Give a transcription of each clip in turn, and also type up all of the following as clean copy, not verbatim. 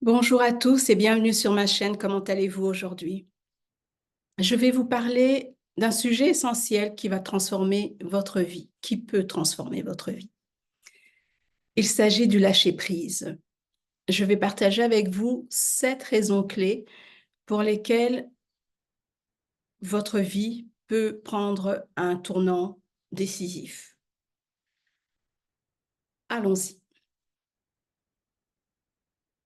Bonjour à tous et bienvenue sur ma chaîne. Comment allez-vous aujourd'hui? Je vais vous parler d'un sujet essentiel qui va transformer votre vie, qui peut transformer votre vie. Il s'agit du lâcher-prise. Je vais partager avec vous 7 raisons clés pour lesquelles votre vie peut prendre un tournant décisif. Allons-y.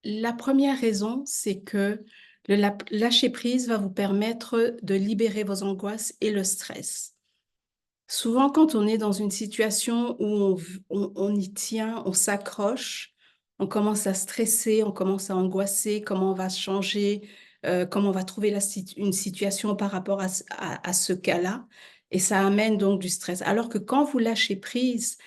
La première raison, c'est que le lâcher-prise va vous permettre de libérer vos angoisses et le stress. Souvent, quand on est dans une situation où on y tient, on s'accroche, on commence à stresser, on commence à angoisser, comment on va changer, comment on va trouver une situation par rapport à ce cas-là. Et ça amène donc du stress. Alors que quand vous lâchez prise,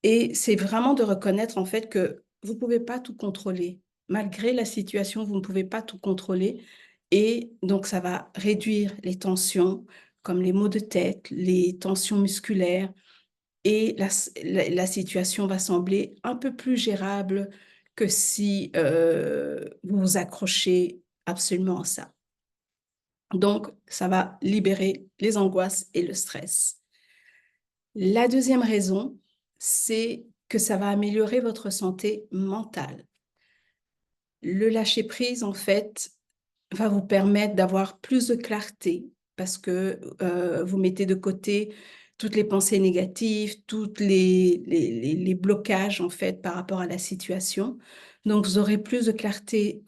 et c'est vraiment de reconnaître en fait que vous ne pouvez pas tout contrôler. Malgré la situation, vous ne pouvez pas tout contrôler. Et donc, ça va réduire les tensions, comme les maux de tête, les tensions musculaires. Et la situation va sembler un peu plus gérable que si vous vous accrochez absolument à ça. Donc, ça va libérer les angoisses et le stress. La deuxième raison, c'est que ça va améliorer votre santé mentale. Le lâcher-prise, en fait, va vous permettre d'avoir plus de clarté parce que vous mettez de côté toutes les pensées négatives, tous les blocages, en fait, par rapport à la situation. Donc, vous aurez plus de clarté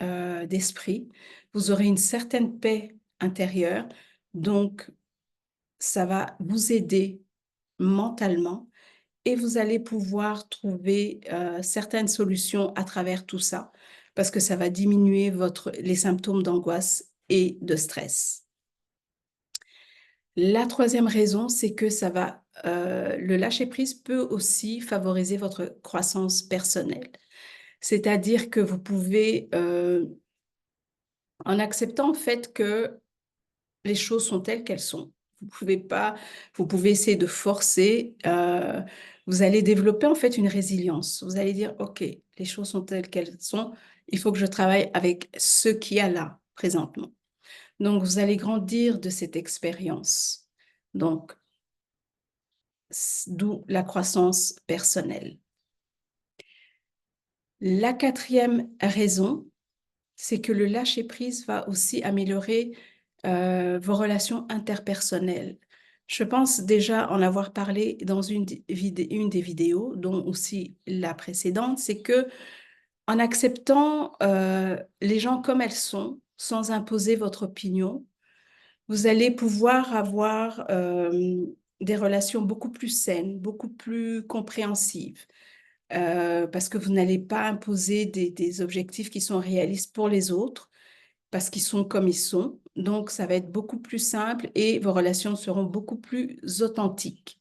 d'esprit, vous aurez une certaine paix intérieure. Donc, ça va vous aider mentalement et vous allez pouvoir trouver certaines solutions à travers tout ça parce que ça va diminuer les symptômes d'angoisse et de stress. La troisième raison, c'est que le lâcher-prise peut aussi favoriser votre croissance personnelle. C'est-à-dire que vous pouvez, en acceptant en fait que les choses sont telles qu'elles sont. Vous pouvez essayer de forcer. Vous allez développer en fait une résilience. Vous allez dire, OK, les choses sont telles qu'elles sont. Il faut que je travaille avec ce qu'il y a là présentement. Donc, vous allez grandir de cette expérience. Donc, d'où la croissance personnelle. La quatrième raison, c'est que le lâcher-prise va aussi améliorer vos relations interpersonnelles. Je pense déjà en avoir parlé dans une des vidéos, dont aussi la précédente, c'est que en acceptant les gens comme elles sont, sans imposer votre opinion, vous allez pouvoir avoir des relations beaucoup plus saines, beaucoup plus compréhensives, parce que vous n'allez pas imposer des objectifs qui sont réalistes pour les autres, parce qu'ils sont comme ils sont. Donc, ça va être beaucoup plus simple et vos relations seront beaucoup plus authentiques.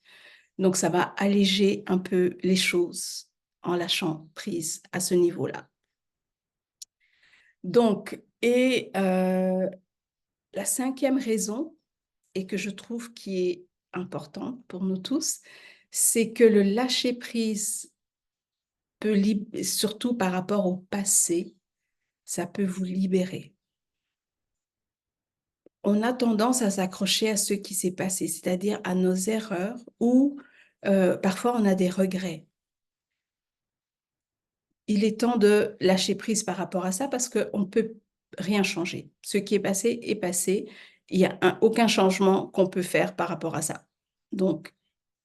Donc, ça va alléger un peu les choses en lâchant prise à ce niveau-là. Donc, la cinquième raison, et que je trouve qui est importante pour nous tous, c'est que le lâcher-prise peut, surtout par rapport au passé, ça peut vous libérer. On a tendance à s'accrocher à ce qui s'est passé, c'est-à-dire à nos erreurs ou parfois on a des regrets. Il est temps de lâcher prise par rapport à ça parce qu'on ne peut rien changer. Ce qui est passé est passé. Il n'y a aucun changement qu'on peut faire par rapport à ça. Donc,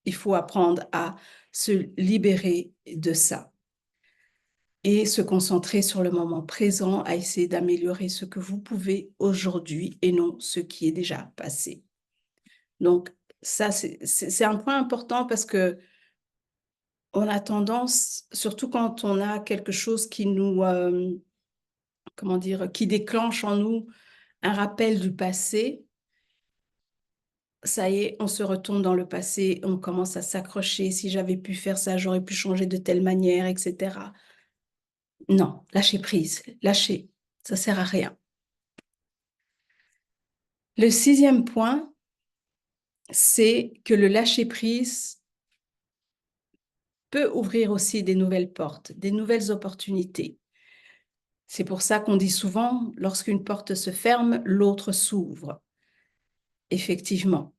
il faut apprendre à se libérer de ça et se concentrer sur le moment présent, à essayer d'améliorer ce que vous pouvez aujourd'hui et non ce qui est déjà passé. Donc, ça, c'est un point important parce que on a tendance, surtout quand on a quelque chose qui nous, comment dire, qui déclenche en nous un rappel du passé, ça y est, on se retourne dans le passé, on commence à s'accrocher. Si j'avais pu faire ça, j'aurais pu changer de telle manière, etc. Non, lâchez prise, lâchez, ça sert à rien. Le sixième point, c'est que le lâcher prise peut ouvrir aussi des nouvelles portes, des nouvelles opportunités. C'est pour ça qu'on dit souvent, lorsqu'une porte se ferme, l'autre s'ouvre. Effectivement.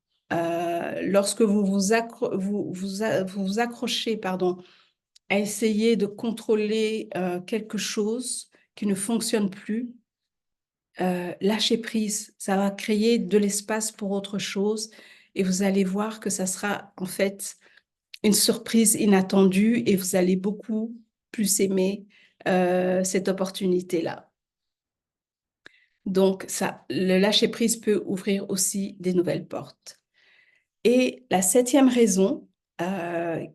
Lorsque vous vous accrochez, pardon, à essayer de contrôler quelque chose qui ne fonctionne plus, lâchez prise, ça va créer de l'espace pour autre chose et vous allez voir que ça sera en fait une surprise inattendue et vous allez beaucoup plus aimer cette opportunité-là. Donc, ça, le lâcher prise peut ouvrir aussi des nouvelles portes. Et la septième raison,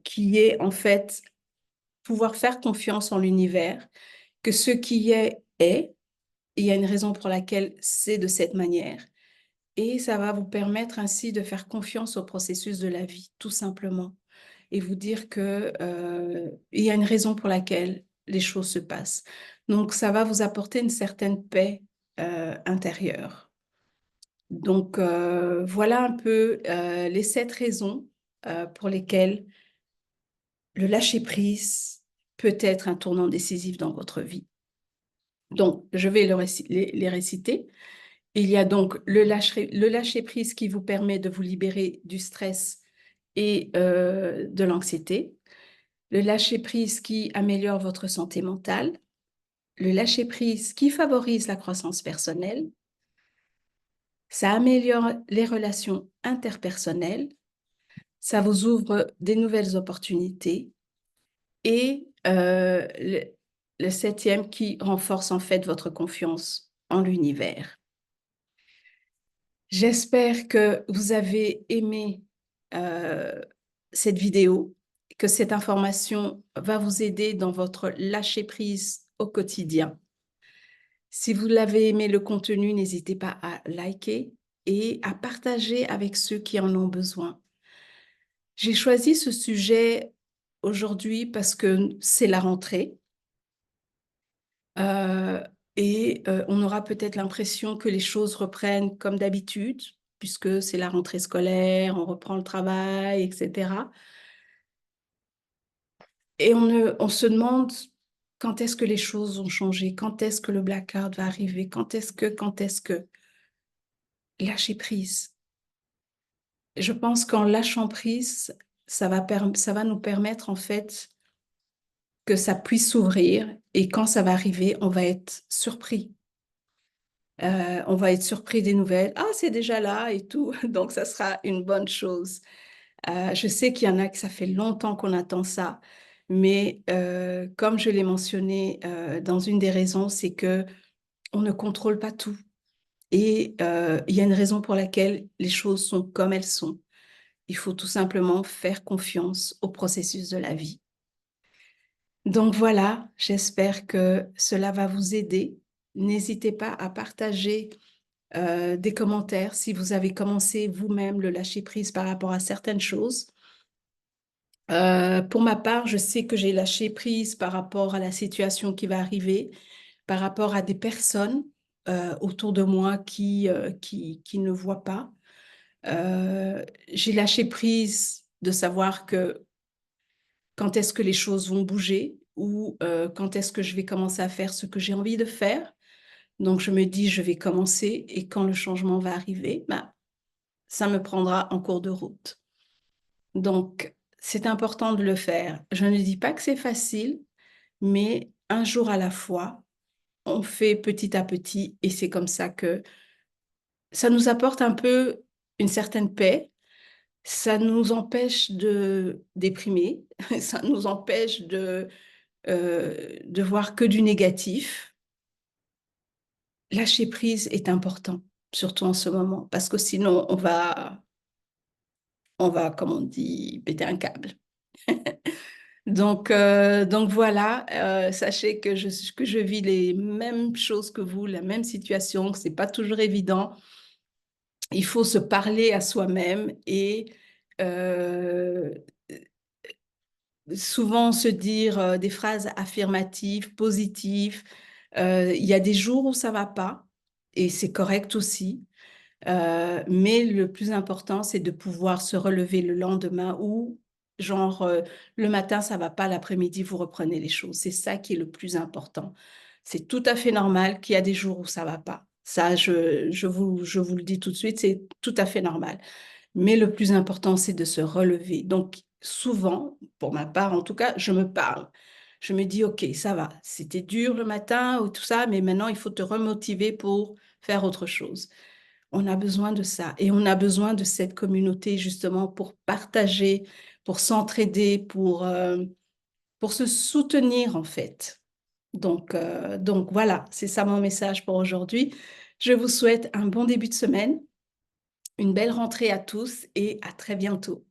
qui est en fait pouvoir faire confiance en l'univers, que ce qui est, et il y a une raison pour laquelle c'est de cette manière. Et ça va vous permettre ainsi de faire confiance au processus de la vie, tout simplement. Et vous dire que, il y a une raison pour laquelle les choses se passent. Donc, ça va vous apporter une certaine paix intérieure. Donc, voilà un peu les 7 raisons pour lesquelles le lâcher-prise peut être un tournant décisif dans votre vie. Donc, je vais les réciter. Il y a donc le lâcher-prise qui vous permet de vous libérer du stress et de l'anxiété. Le lâcher-prise qui améliore votre santé mentale. Le lâcher-prise qui favorise la croissance personnelle. Ça améliore les relations interpersonnelles. Ça vous ouvre des nouvelles opportunités. Et le septième qui renforce en fait votre confiance en l'univers. J'espère que vous avez aimé cette vidéo, que cette information va vous aider dans votre lâcher-prise au quotidien. Si vous l'avez aimé le contenu, n'hésitez pas à liker et à partager avec ceux qui en ont besoin. J'ai choisi ce sujet aujourd'hui parce que c'est la rentrée. On aura peut-être l'impression que les choses reprennent comme d'habitude, puisque c'est la rentrée scolaire, on reprend le travail, etc. Et on se demande quand est-ce que les choses vont changer, quand est-ce que le blackout va arriver, quand est-ce que... Lâcher prise. Je pense qu'en lâchant prise, ça va nous permettre en fait que ça puisse s'ouvrir et quand ça va arriver, on va être surpris. On va être surpris des nouvelles. Ah, c'est déjà là et tout. Donc, ça sera une bonne chose. Je sais qu'il y en a que ça fait longtemps qu'on attend ça. Mais comme je l'ai mentionné dans une des raisons, c'est que on ne contrôle pas tout. Et il y a une raison pour laquelle les choses sont comme elles sont. Il faut tout simplement faire confiance au processus de la vie. Donc voilà, j'espère que cela va vous aider. N'hésitez pas à partager des commentaires si vous avez commencé vous-même le lâcher-prise par rapport à certaines choses. Pour ma part, je sais que j'ai lâché prise par rapport à la situation qui va arriver, par rapport à des personnes autour de moi qui ne voient pas. J'ai lâché prise de savoir que quand est-ce que les choses vont bouger ou quand est-ce que je vais commencer à faire ce que j'ai envie de faire. Donc, je me dis, je vais commencer et quand le changement va arriver, bah, ça me prendra en cours de route. Donc, c'est important de le faire. Je ne dis pas que c'est facile, mais un jour à la fois, on fait petit à petit et c'est comme ça que ça nous apporte un peu une certaine paix. Ça nous empêche de déprimer, ça nous empêche de voir que du négatif. Lâcher prise est important, surtout en ce moment, parce que sinon, comme on dit, péter un câble. Donc voilà, sachez que je vis les mêmes choses que vous, la même situation, que c'est pas toujours évident. Il faut se parler à soi-même et euh, souvent se dire des phrases affirmatives, positives. Il y a des jours où ça va pas et c'est correct aussi. Mais le plus important, c'est de pouvoir se relever le lendemain ou genre le matin, ça va pas, l'après-midi, vous reprenez les choses. C'est ça qui est le plus important. C'est tout à fait normal qu'il y a des jours où ça va pas. Ça, je vous le dis tout de suite, c'est tout à fait normal. Mais le plus important, c'est de se relever. Donc, souvent, pour ma part en tout cas, je me parle. Je me dis, OK, ça va, c'était dur le matin ou tout ça, mais maintenant, il faut te remotiver pour faire autre chose. On a besoin de ça et on a besoin de cette communauté justement pour partager, pour s'entraider, pour se soutenir en fait. Donc voilà, c'est ça mon message pour aujourd'hui. Je vous souhaite un bon début de semaine, une belle rentrée à tous et à très bientôt.